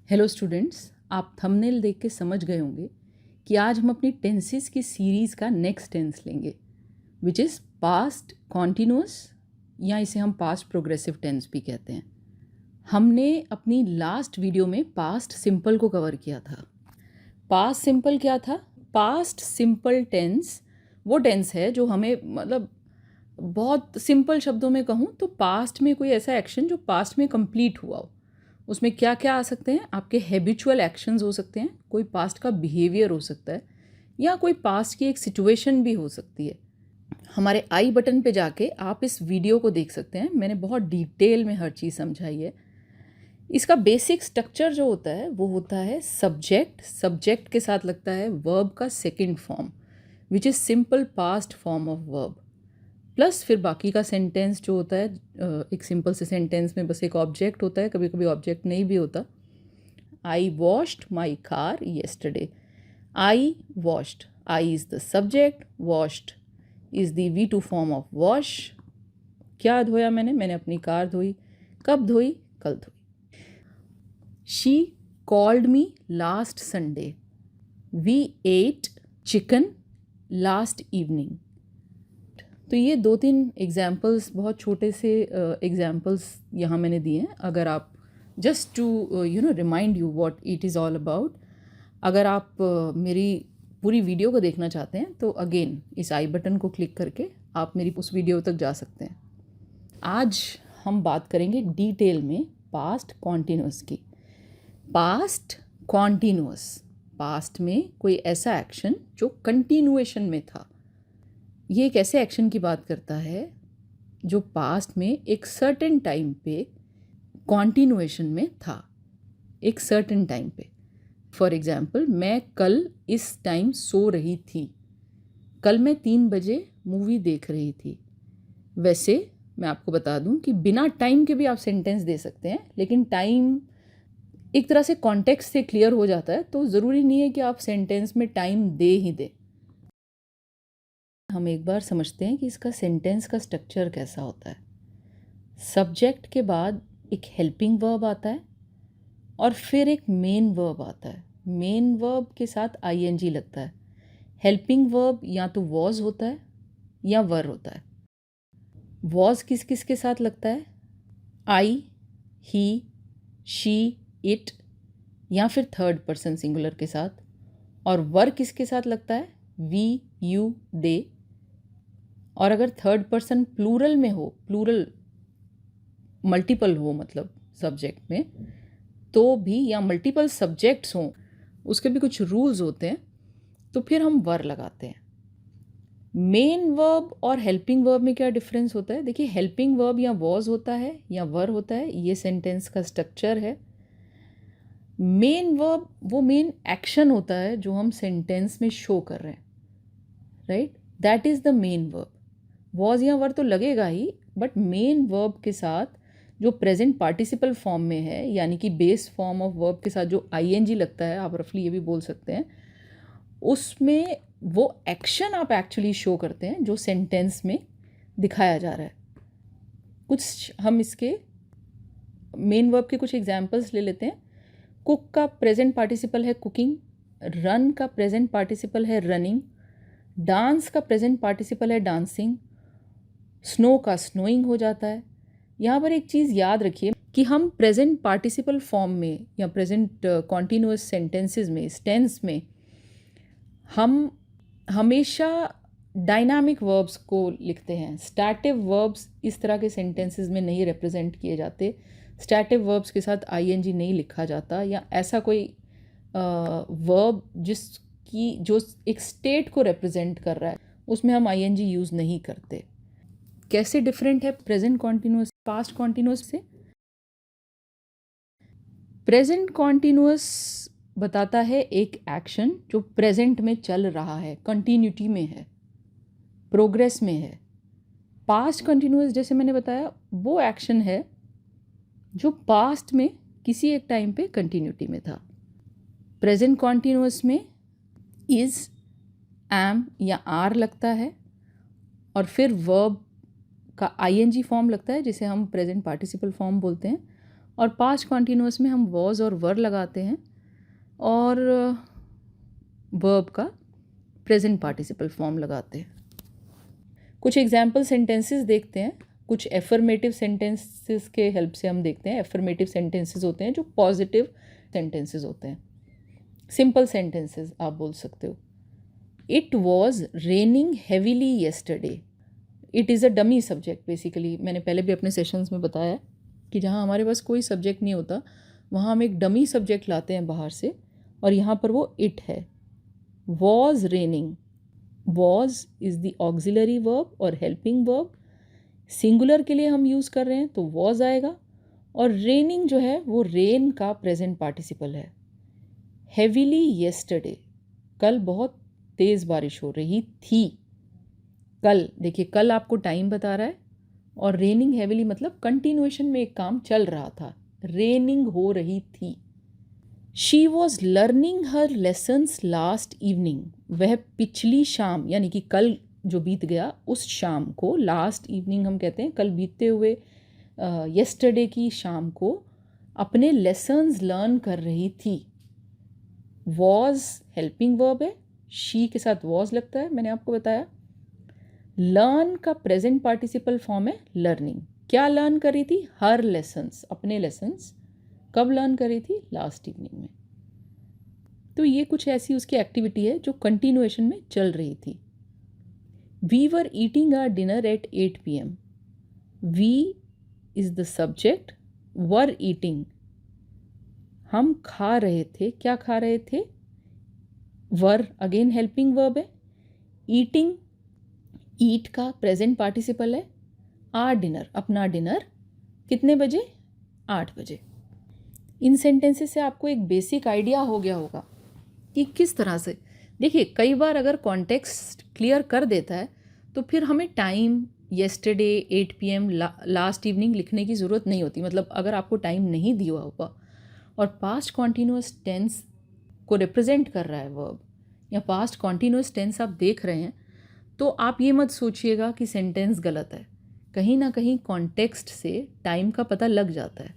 Hello students, आप thumbnail देख के समझ गए होंगे कि आज हम अपनी टेंसेस की सीरीज़ का नेक्स्ट टेंस लेंगे विच इज़ पास्ट कॉन्टिन्यूअस, या इसे हम पास्ट प्रोग्रेसिव टेंस भी कहते हैं। हमने अपनी लास्ट वीडियो में पास्ट सिंपल को कवर किया था। पास्ट सिंपल क्या था? पास्ट सिंपल टेंस वो टेंस है जो हमें बहुत सिंपल शब्दों में कहूँ तो पास्ट में कोई ऐसा एक्शन जो पास्ट में कंप्लीट हुआ हो। उसमें क्या क्या आ सकते हैं? आपके हैबिचुअल एक्शंस हो सकते हैं, कोई पास्ट का बिहेवियर हो सकता है, या कोई पास्ट की एक सिचुएशन भी हो सकती है। हमारे आई बटन पे जाके आप इस वीडियो को देख सकते हैं। मैंने बहुत डिटेल में हर चीज़ समझाई है। इसका बेसिक स्ट्रक्चर जो होता है वो होता है सब्जेक्ट, सब्जेक्ट के साथ लगता है वर्ब का second form which is simple past form of verb, plus फिर बाकी का सेंटेंस जो होता है, एक सिंपल से सेंटेंस में बस एक ऑब्जेक्ट होता है, कभी कभी ऑब्जेक्ट नहीं भी होता। I washed my car yesterday. I washed, I is the subject, washed is the V2 form of wash. क्या धोया मैंने अपनी कार धोई। कब धोई? कल धोई। She called me last Sunday. We ate chicken last evening. तो ये दो तीन एग्जाम्पल्स, बहुत छोटे से एग्जाम्पल्स यहाँ मैंने दिए हैं। अगर आप just to remind you what it is all about, अगर आप मेरी पूरी वीडियो को देखना चाहते हैं तो अगेन इस आई बटन को क्लिक करके आप मेरी उस वीडियो तक जा सकते हैं। आज हम बात करेंगे डिटेल में पास्ट कॉन्टिन्यूअस की। पास्ट कॉन्टिन्यूअस, पास्ट में कोई ऐसा एक्शन जो कंटिन्यूएशन में था। ये एक ऐसे एक्शन की बात करता है जो पास्ट में एक सर्टेन टाइम पे कॉन्टिन्यूएशन में था, एक सर्टेन टाइम पे। फॉर एग्ज़ाम्पल, मैं कल इस टाइम सो रही थी। कल मैं 3 बजे मूवी देख रही थी। वैसे मैं आपको बता दूं कि बिना टाइम के भी आप सेंटेंस दे सकते हैं, लेकिन टाइम एक तरह से कॉन्टेक्स्ट से क्लियर हो जाता है, तो ज़रूरी नहीं है कि आप सेंटेंस में टाइम दे ही दें। हम एक बार समझते हैं कि इसका सेंटेंस का स्ट्रक्चर कैसा होता है। सब्जेक्ट के बाद एक हेल्पिंग वर्ब आता है और फिर एक मेन वर्ब आता है। मेन वर्ब के साथ आईएनजी लगता है। हेल्पिंग वर्ब या तो वॉज होता है या वर होता है। वॉज किस किस के साथ लगता है? आई, ही, शी, इट, या फिर थर्ड पर्सन सिंगुलर के साथ। और वर किसके साथ लगता है? वी, यू, दे। और अगर थर्ड पर्सन प्लूरल में हो, प्लूरल मल्टीपल हो मतलब सब्जेक्ट में, तो भी, या मल्टीपल सब्जेक्ट्स हों, उसके भी कुछ रूल्स होते हैं, तो फिर हम वर लगाते हैं। मेन वर्ब और हेल्पिंग वर्ब में क्या डिफरेंस होता है? देखिए, हेल्पिंग वर्ब या वॉज होता है या वर होता है, ये सेंटेंस का स्ट्रक्चर है। मेन वर्ब वो मेन एक्शन होता है जो हम सेंटेंस में शो कर रहे हैं, right? That is the main verb. Was या वर तो लगेगा ही, बट मेन वर्ब के साथ जो प्रेजेंट पार्टिसिपल फॉर्म में है, यानी कि बेस फॉर्म ऑफ वर्ब के साथ जो आईएनजी लगता है, आप रफली ये भी बोल सकते हैं, उसमें वो एक्शन आप एक्चुअली शो करते हैं जो सेंटेंस में दिखाया जा रहा है। कुछ हम इसके मेन वर्ब के कुछ एग्जांपल्स ले लेते हैं। कुक का प्रेजेंट पार्टिसिपल है कुकिंग, रन का प्रेजेंट पार्टिसिपल है रनिंग, डांस का प्रेजेंट पार्टिसिपल है डांसिंग, स्नो का स्नोइंग हो जाता है। यहाँ पर एक चीज़ याद रखिए कि हम प्रेजेंट पार्टिसिपल फॉर्म में या प्रेजेंट कॉन्टिन्यूअस सेंटेंसेस में, टेंस में, हम हमेशा डायनामिक वर्ब्स को लिखते हैं। स्टैटिव वर्ब्स इस तरह के सेंटेंसेस में नहीं रिप्रेजेंट किए जाते। स्टैटिव वर्ब्स के साथ आईएनजी नहीं लिखा जाता, या ऐसा कोई वर्ब जो एक स्टेट को रिप्रेजेंट कर रहा है उसमें हम आईएनजी यूज़ नहीं करते। कैसे डिफरेंट है प्रेजेंट कॉन्टिन्यूअस पास्ट कॉन्टिन्यूअस से? प्रेजेंट कॉन्टिन्यूअस बताता है एक एक्शन जो प्रेजेंट में चल रहा है, कंटिन्यूटी में है, प्रोग्रेस में है। पास्ट कंटिन्यूअस, जैसे मैंने बताया, वो एक्शन है जो पास्ट में किसी एक टाइम पे कंटिन्यूटी में था। प्रेजेंट कॉन्टिन्यूअस में इज़, एम या आर लगता है, और फिर वर्ब का आईएनजी फॉर्म लगता है जिसे हम प्रेजेंट पार्टिसिपल फॉर्म बोलते हैं, और पास्ट कॉन्टिन्यूस में हम वॉज और वर लगाते हैं और वर्ब का प्रेजेंट पार्टिसिपल फॉर्म लगाते हैं। कुछ एग्जाम्पल सेंटेंसेस देखते हैं, कुछ एफर्मेटिव सेंटेंसेस के हेल्प से हम देखते हैं। एफर्मेटिव सेंटेंसेस होते हैं जो पॉजिटिव सेंटेंसेस होते हैं, सिंपल सेंटेंसेस आप बोल सकते हो। It was raining heavily yesterday. It is a dummy subject basically. मैंने पहले भी अपने सेशंस में बताया कि जहाँ हमारे पास कोई सब्जेक्ट नहीं होता वहाँ हम एक डमी सब्जेक्ट लाते हैं बाहर से, और यहाँ पर वो इट है। Was raining, was is the auxiliary verb और हेल्पिंग वर्ब। सिंगुलर के लिए हम यूज़ कर रहे हैं तो वॉज आएगा, और रेनिंग जो है वो रेन का प्रेजेंट पार्टिसिपल है। हेवीली येस्टरडे, कल बहुत तेज़ बारिश हो रही थी। कल, देखिए कल आपको टाइम बता रहा है, और रेनिंग हैवीली मतलब कंटिन्यूएशन में एक काम चल रहा था, रेनिंग हो रही थी। She was learning her lessons last evening, वह पिछली शाम यानी कि कल जो बीत गया उस शाम को, लास्ट इवनिंग हम कहते हैं कल बीतते हुए, येस्टरडे की शाम को अपने लेसन्स लर्न कर रही थी। वॉज हेल्पिंग वर्ब है, शी के साथ वॉज लगता है, मैंने आपको बताया। लर्न का प्रेजेंट पार्टिसिपल फॉर्म है लर्निंग। क्या लर्न कर रही थी? हर लेसन्स, अपने लेसन्स। कब लर्न कर रही थी? लास्ट इवनिंग में। तो ये कुछ ऐसी उसकी एक्टिविटी है जो कंटिन्यूएशन में चल रही थी। We were eating our dinner at 8 PM। We is the subject, were eating हम खा रहे थे। क्या खा रहे थे? वर अगेन हेल्पिंग वर्ब है। ईटिंग, ईट का प्रेजेंट पार्टिसिपल है। आवर डिनर, अपना डिनर। कितने बजे? 8 बजे। इन सेंटेंसेस से आपको एक बेसिक आइडिया हो गया होगा कि किस तरह से, देखिए कई बार अगर कॉन्टेक्स्ट क्लियर कर देता है तो फिर हमें time, yesterday, 8 PM, last evening लिखने की ज़रूरत नहीं होती। मतलब अगर आपको टाइम नहीं दिया होगा और पास्ट कॉन्टिन्यूस टेंस को रिप्रेजेंट कर रहा है वर्ब, या पास्ट कॉन्टिन्यूस टेंस आप देख रहे हैं, तो आप ये मत सोचिएगा कि सेंटेंस गलत है। कहीं ना कहीं कॉन्टेक्स्ट से टाइम का पता लग जाता है,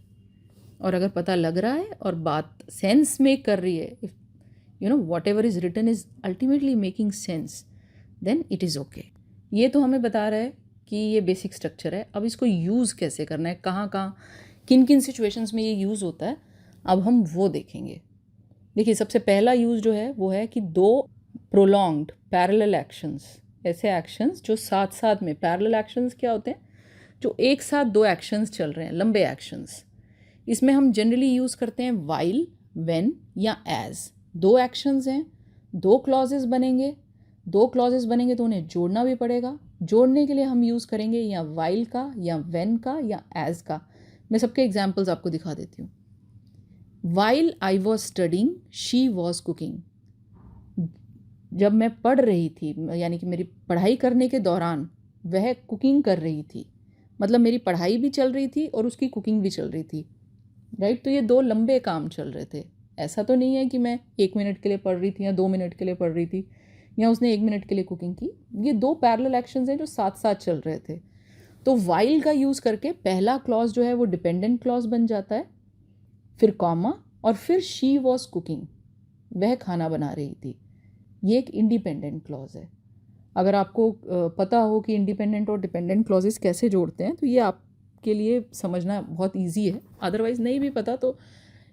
और अगर पता लग रहा है और बात सेंस मेक कर रही है, if you know whatever is written is ultimately making sense, then it is okay. ये तो हमें बता रहा है कि ये बेसिक स्ट्रक्चर है। अब इसको यूज़ कैसे करना है, कहाँ कहाँ, किन किन सिचुएशंस में ये यूज़ होता है, अब हम वो देखेंगे। देखिए सबसे पहला यूज़ जो है वो है कि दो प्रोलॉन्ग्ड पैरेलल एक्शंस, ऐसे एक्शंस जो साथ साथ में, पैरेलल एक्शंस क्या होते हैं? जो एक साथ दो एक्शंस चल रहे हैं, लंबे एक्शंस। इसमें हम जनरली यूज़ करते हैं वाइल, व्हेन या एज। दो एक्शंस हैं, दो क्लॉजेस बनेंगे। दो क्लॉजेस बनेंगे तो उन्हें जोड़ना भी पड़ेगा। जोड़ने के लिए हम यूज़ करेंगे या वाइल का, या व्हेन का, या एज का। मैं सबके एग्जाम्पल्स आपको दिखा देती हूँ। While I was studying she was cooking. जब मैं पढ़ रही थी, यानी कि मेरी पढ़ाई करने के दौरान वह कुकिंग कर रही थी। मतलब मेरी पढ़ाई भी चल रही थी और उसकी कुकिंग भी चल रही थी, राइट? तो ये दो लंबे काम चल रहे थे। ऐसा तो नहीं है कि मैं 1 मिनट के लिए पढ़ रही थी या 2 मिनट के लिए पढ़ रही थी, या उसने 1 मिनट के लिए कुकिंग की। ये दो पैरेलल एक्शंस हैं जो साथ साथ चल रहे थे। तो वाइल का यूज़ करके पहला क्लॉज जो है वो डिपेंडेंट क्लॉज बन जाता है, फिर कॉमा, और फिर शी वॉज कुकिंग, वह खाना बना रही थी। ये एक इंडिपेंडेंट क्लॉज है। अगर आपको पता हो कि इंडिपेंडेंट और डिपेंडेंट क्लॉजेस कैसे जोड़ते हैं तो ये आपके लिए समझना बहुत ईजी है। अदरवाइज़ नहीं भी पता तो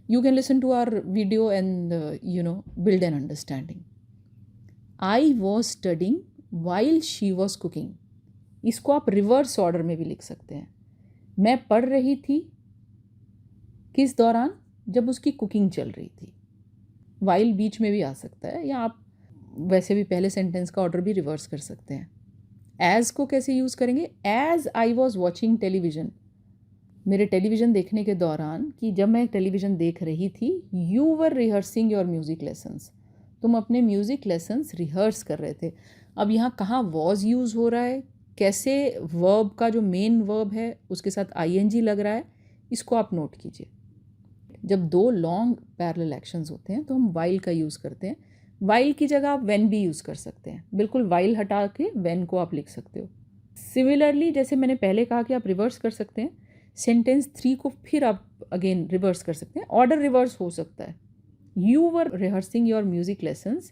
you can listen to our video and build an understanding. I was studying while she was cooking. इसको आप रिवर्स ऑर्डर में भी लिख सकते हैं। मैं पढ़ रही थी किस दौरान? जब उसकी कुकिंग चल रही थी। while बीच में भी आ सकता है, या आप वैसे भी पहले सेंटेंस का ऑर्डर भी रिवर्स कर सकते हैं। एज को कैसे यूज़ करेंगे? As I was watching television, मेरे टेलीविज़न देखने के दौरान, कि जब मैं टेलीविज़न देख रही थी, you were rehearsing your music lessons, तुम अपने म्यूज़िक लेसन्स रिहर्स कर रहे थे। अब यहाँ कहाँ वॉज यूज़ हो रहा है, कैसे वर्ब का जो मेन वर्ब है उसके साथ ING लग रहा है, इसको आप नोट कीजिए। जब दो लॉन्ग पैरेलल एक्शंस होते हैं तो हम वाइल का यूज़ करते हैं। वाइल की जगह आप व्हेन भी यूज़ कर सकते हैं। बिल्कुल वाइल हटा के व्हेन को आप लिख सकते हो। सिमिलरली जैसे मैंने पहले कहा कि आप रिवर्स कर सकते हैं, सेंटेंस 3 को फिर आप अगेन रिवर्स कर सकते हैं, ऑर्डर रिवर्स हो सकता है। You were rehearsing your music lessons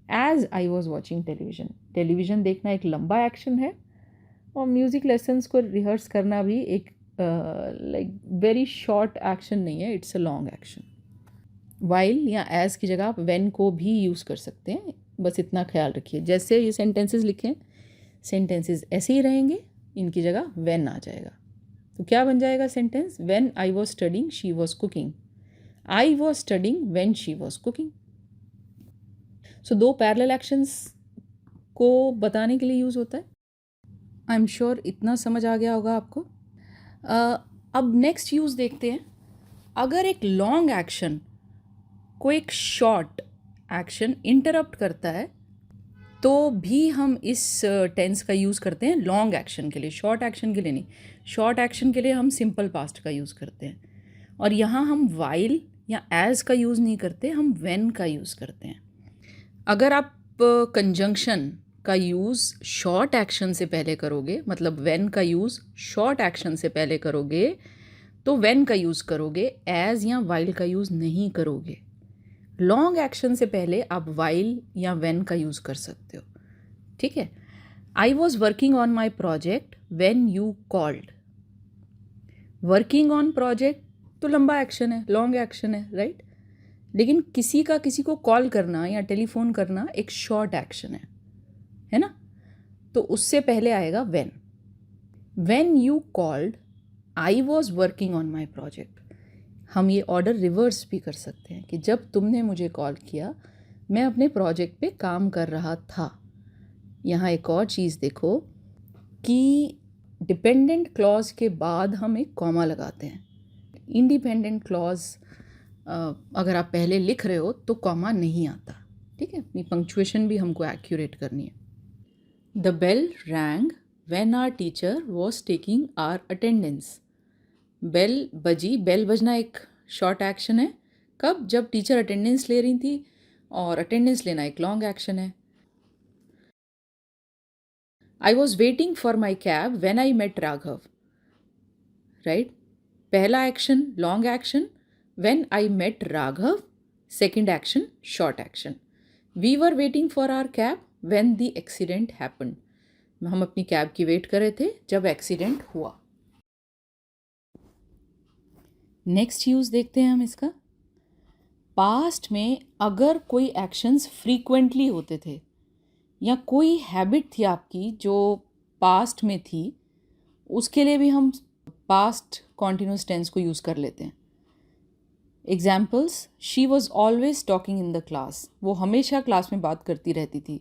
as I was watching television. Television देखना एक लंबा एक्शन है और म्यूज़िक लेसन्स को रिहर्स करना भी एक लाइक वेरी शॉर्ट एक्शन नहीं है, it's a long action. While या एज की जगह आप व्हेन को भी यूज़ कर सकते हैं, बस इतना ख्याल रखिए। जैसे ये सेंटेंसेस लिखें, सेंटेंसेस ऐसे ही रहेंगे, इनकी जगह व्हेन आ जाएगा। तो क्या बन जाएगा sentence? When I was studying she was cooking, I was studying when she was cooking. So 2 parallel actions को बताने के लिए यूज़ होता है। आई एम श्योर इतना समझ आ गया होगा आपको। अब नेक्स्ट यूज़ देखते हैं। अगर एक लॉन्ग एक्शन को एक शॉर्ट एक्शन इंटरप्ट करता है तो भी हम इस टेंस का यूज़ करते हैं लॉन्ग एक्शन के लिए, शॉर्ट एक्शन के लिए नहीं। शॉर्ट एक्शन के लिए हम सिंपल पास्ट का यूज़ करते हैं, और यहाँ हम वाइल या एज का यूज़ नहीं करते, हम व्हेन का यूज़ करते हैं। अगर आप कंजंक्शन का यूज़ शॉर्ट एक्शन से पहले करोगे, मतलब व्हेन का यूज़ शॉर्ट एक्शन से पहले करोगे, तो व्हेन का यूज़ करोगे, एज या वाइल का यूज़ नहीं करोगे। लॉन्ग एक्शन से पहले आप वाइल या व्हेन का यूज़ कर सकते हो, ठीक है। I was working on my project when you called. Working on project तो लंबा एक्शन है, लॉन्ग एक्शन है, राइट। लेकिन किसी को कॉल करना या टेलीफोन करना एक शॉर्ट एक्शन है ना। तो उससे पहले आएगा when. When you called I was working on my project. हम ये ऑर्डर रिवर्स भी कर सकते हैं कि जब तुमने मुझे कॉल किया मैं अपने प्रोजेक्ट पे काम कर रहा था। यहाँ एक और चीज़ देखो कि डिपेंडेंट क्लॉज के बाद हम एक कॉमा लगाते हैं। इंडिपेंडेंट क्लॉज अगर आप पहले लिख रहे हो तो कॉमा नहीं आता, ठीक है। अपनी पंक्चुएशन भी हमको एक्यूरेट करनी है। The bell rang when our teacher was taking our attendance. Bell बजी, बेल बजना एक शॉर्ट एक्शन है। कब? जब टीचर अटेंडेंस ले रही थी, और अटेंडेंस लेना एक लॉन्ग एक्शन है। I was waiting for my cab when I met Raghav, right. पहला action long action, when I met Raghav, second action short action. We were waiting for our cab when the accident happened. हम अपनी cab की wait कर रहे थे जब accident हुआ। Next use देखते हैं हम इसका। पास्ट में अगर कोई एक्शंस फ्रीक्वेंटली होते थे या कोई हैबिट थी आपकी जो पास्ट में थी, उसके लिए भी हम पास्ट कॉन्टिन्यूस टेंस को यूज़ कर लेते हैं। Examples, she was always talking in the class. वो हमेशा क्लास में बात करती रहती थी।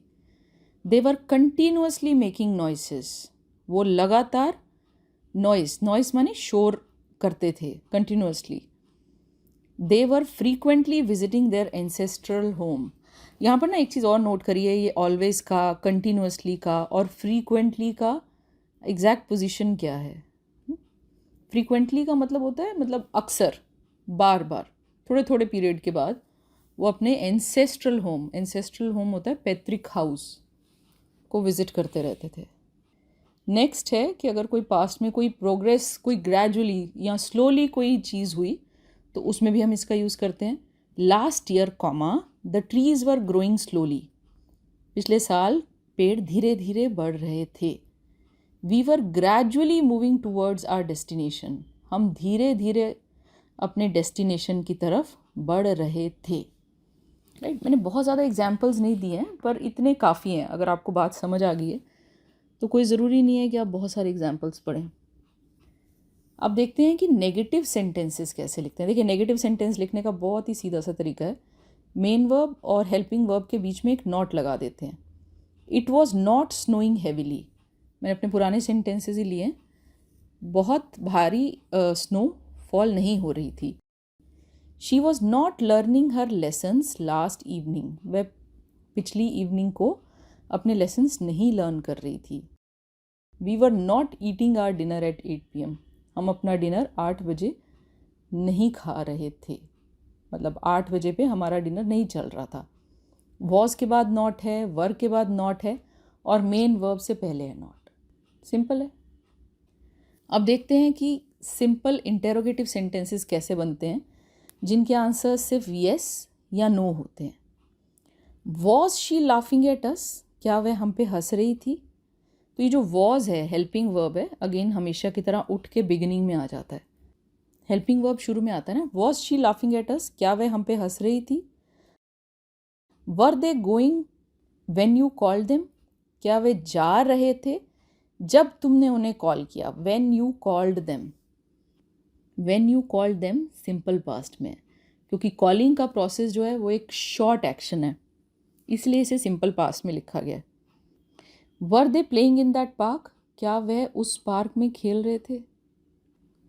They were continuously making noises. वो लगातार नॉइस माने शोर करते थे continuously. They were frequently visiting their ancestral home. यहाँ पर ना एक चीज़ और नोट करिए, ये ऑलवेज का, कंटिन्यूसली का और फ्रीक्वेंटली का एग्जैक्ट पोजीशन क्या है। फ्रीक्वेंटली का मतलब होता है मतलब अक्सर, बार बार, थोड़े थोड़े पीरियड के बाद वो अपने एंसेस्ट्रल होम होता है पैतृक हाउस को विजिट करते रहते थे। नेक्स्ट है कि अगर कोई पास्ट में कोई प्रोग्रेस, कोई ग्रेजुअली या स्लोली कोई चीज़ हुई तो उसमें भी हम इसका यूज़ करते हैं। Last year comma the trees were growing slowly. पिछले साल पेड़ धीरे धीरे बढ़ रहे थे। We were gradually moving towards our destination. हम धीरे धीरे अपने डेस्टिनेशन की तरफ बढ़ रहे थे, राइट। मैंने बहुत ज़्यादा एग्जाम्पल्स नहीं दिए हैं पर इतने काफ़ी हैं। अगर आपको बात समझ आ गई है तो कोई ज़रूरी नहीं है कि आप बहुत सारे एग्जाम्पल्स पढ़ें। अब देखते हैं कि नेगेटिव सेंटेंसेस कैसे लिखते हैं। देखिए, नेगेटिव सेंटेंस लिखने का बहुत ही सीधा सा तरीका है। मेन वर्ब और हेल्पिंग वर्ब के बीच में एक नॉट लगा देते हैं। It was not snowing heavily. मैंने अपने पुराने सेंटेंसेस ही लिए। बहुत भारी स्नो फॉल नहीं हो रही थी। She was not learning her lessons last evening. वह पिछली इवनिंग को अपने लेसन्स नहीं लर्न कर रही थी। We were not eating our dinner at 8 PM। हम अपना डिनर 8 बजे नहीं खा रहे थे, मतलब 8 बजे पे हमारा डिनर नहीं चल रहा था। वॉज के बाद नॉट है, वर के बाद नॉट है और मेन वर्ब से पहले है नॉट। सिंपल है। अब देखते हैं कि सिंपल इंटेरोगेटिव सेंटेंसेस कैसे बनते हैं जिनके आंसर सिर्फ येस या नो होते हैं। Was she laughing at us, क्या वह हम पे हंस रही थी। तो ये जो वॉज है हेल्पिंग वर्ब है, अगेन हमेशा की तरह उठ के बिगिनिंग में आ जाता है। हेल्पिंग वर्ब शुरू में आता है ना, was she laughing at us, क्या वह हम पे हंस रही थी। Were they going when you called them, क्या वे जा रहे थे जब तुमने उन्हें कॉल किया। When you called them, when you called them simple past में है, क्योंकि कॉलिंग का प्रोसेस जो है वो एक शॉर्ट एक्शन है, इसलिए इसे सिंपल पास्ट में लिखा गया है। Were they playing in that park, क्या वह उस पार्क में खेल रहे थे।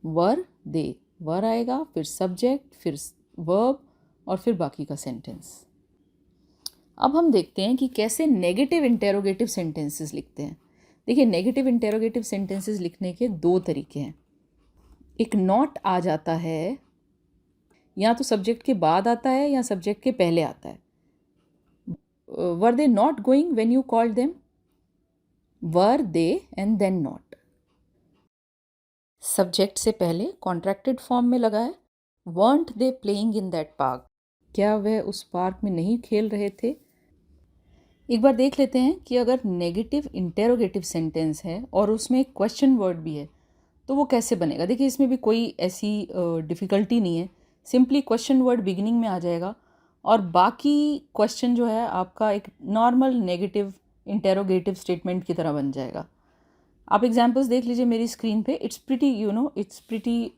वर दे, वर आएगा, फिर सब्जेक्ट, फिर वर्ब और फिर बाकी का सेंटेंस। अब हम देखते हैं कि कैसे नेगेटिव इंटेरोगेटिव सेंटेंसेस लिखते हैं। देखिए, नेगेटिव इंटेरोगेटिव सेंटेंसेस लिखने के दो तरीके हैं। एक नॉट आ जाता है, या तो सब्जेक्ट के बाद आता है या सब्जेक्ट के पहले आता है। Were they not going when you called them, were they and then not. Subject से पहले कॉन्ट्रैक्टेड फॉर्म में लगा है, weren't they playing in that park, क्या वह उस पार्क में नहीं खेल रहे थे। एक बार देख लेते हैं कि अगर नेगेटिव इंटेरोगेटिव सेंटेंस है और उसमें एक क्वेश्चन वर्ड भी है तो वो कैसे बनेगा। देखिए, इसमें भी कोई ऐसी डिफ़िकल्टी नहीं है, सिंपली क्वेश्चन वर्ड बिगिनिंग में आ जाएगा और बाकी क्वेश्चन जो है आपका एक नॉर्मल नेगेटिव इंटेरोगेटिव स्टेटमेंट की तरह बन जाएगा। आप एग्जाम्पल्स देख लीजिए मेरी स्क्रीन पे। It's pretty it's pretty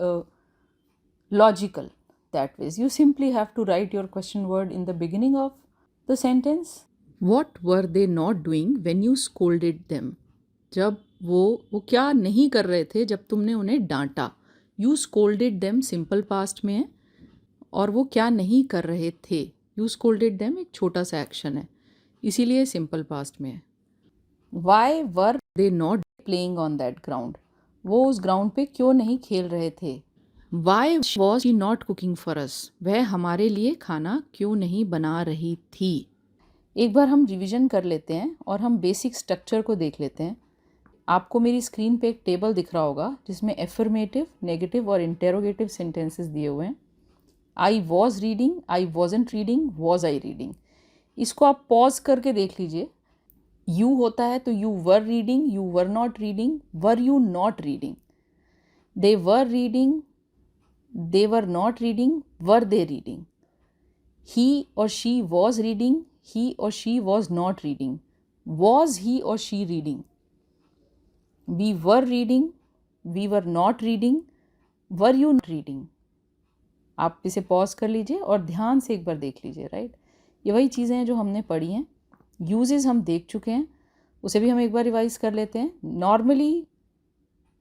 logical that ways. You simply have to write your question word in the beginning of the sentence. What were they not doing when you scolded them, जब वो क्या नहीं कर रहे थे जब तुमने उन्हें डांटा। You scolded them simple past में है और वो क्या नहीं कर रहे थे। यू स्कोल्डेड देम एक छोटा सा एक्शन है, इसीलिए सिंपल पास्ट में है। Why were they not playing on that ground, वो उस ग्राउंड पे क्यों नहीं खेल रहे थे। Why was she not cooking for us, वह हमारे लिए खाना क्यों नहीं बना रही थी। एक बार हम रिवीजन कर लेते हैं और हम बेसिक स्ट्रक्चर को देख लेते हैं। आपको मेरी स्क्रीन पे एक टेबल दिख रहा होगा जिसमें एफर्मेटिव, नेगेटिव और इंटेरोगेटिव सेंटेंसेस दिए हुए हैं। I was reading, I wasn't reading, was I reading. इसको आप पॉज करके देख लीजिए। यू होता है तो you were reading, you were not reading, were you not reading. They were reading, they were not reading, were they reading. He or she was reading, he or she was not reading. Was he or she reading. We were reading, we were not reading, were you not reading. आप इसे pause कर लीजिए और ध्यान से एक बार देख लीजिए। राइट, ये वही चीज़ें हैं जो हमने पढ़ी हैं। यूजेस हम देख चुके हैं, उसे भी हम एक बार रिवाइज कर लेते हैं। नॉर्मली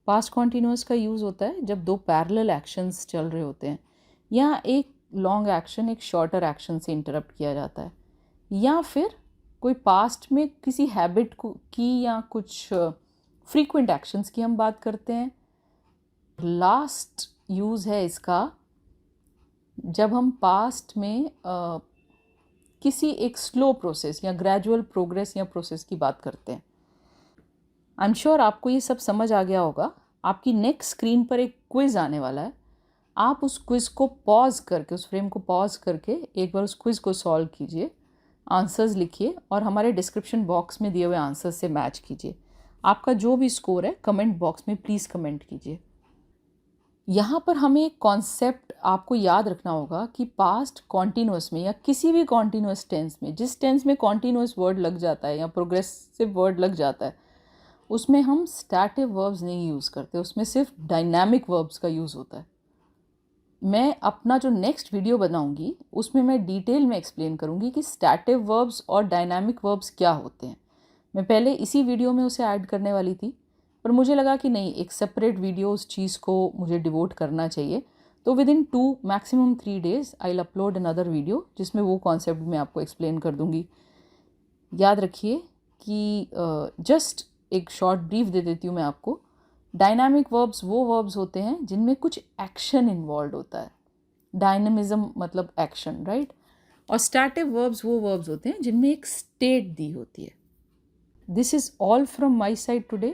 पास्ट कॉन्टीन्यूअस का यूज़ होता है जब दो पैरेलल एक्शंस चल रहे होते हैं, या एक लॉन्ग एक्शन एक शॉर्टर एक्शन से इंटरप्ट किया जाता है, या फिर कोई पास्ट में किसी हैबिट की या कुछ फ्रीक्वेंट एक्शंस की हम बात करते हैं। लास्ट यूज़ है इसका जब हम पास्ट में किसी एक स्लो प्रोसेस या ग्रेजुअल प्रोग्रेस या प्रोसेस की बात करते हैं। आई एम श्योर आपको ये सब समझ आ गया होगा। आपकी नेक्स्ट स्क्रीन पर एक क्विज़ आने वाला है। आप उस क्विज़ को पॉज करके, उस फ्रेम को पॉज करके एक बार उस क्विज़ को सॉल्व कीजिए, आंसर्स लिखिए और हमारे डिस्क्रिप्शन बॉक्स में दिए हुए आंसर्स से मैच कीजिए। आपका जो भी स्कोर है कमेंट बॉक्स में प्लीज़ कमेंट कीजिए। यहाँ पर हमें एक कॉन्सेप्ट आपको याद रखना होगा कि पास्ट कॉन्टीन्यूअस में या किसी भी कॉन्टीन्यूअस टेंस में, जिस टेंस में कॉन्टीन्यूअस वर्ड लग जाता है या प्रोग्रेसिव वर्ड लग जाता है, उसमें हम स्टैटिव वर्ब्स नहीं यूज़ करते, उसमें सिर्फ डायनामिक वर्ब्स का यूज़ होता है। मैं अपना जो नेक्स्ट वीडियो बनाऊंगी उसमें मैं डिटेल में एक्सप्लेन करूंगी कि स्टैटिव वर्ब्स और डायनामिक वर्ब्स क्या होते हैं। मैं पहले इसी वीडियो में उसे ऐड करने वाली थी, पर मुझे लगा कि नहीं, एक सेपरेट वीडियो उस चीज़ को मुझे डिवोट करना चाहिए। तो with in 2 maximum 3 days I will upload another video जिसमें वो कॉन्सेप्ट मैं आपको एक्सप्लेन कर दूंगी। याद रखिए कि जस्ट एक शॉर्ट ब्रीफ दे देती हूँ मैं आपको। डायनामिक वर्ब्स वो वर्ब्स होते हैं जिनमें कुछ एक्शन इन्वॉल्व होता है। डायनामिज्म मतलब एक्शन, राइट। और स्टैटिव वर्ब्स वो वर्ब्स होते हैं जिनमें एक स्टेट दी होती है। This is all from my side today.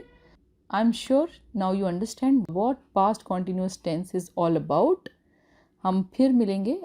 I'm sure now you understand what past continuous tense is all about. हम फिर मिलेंगे.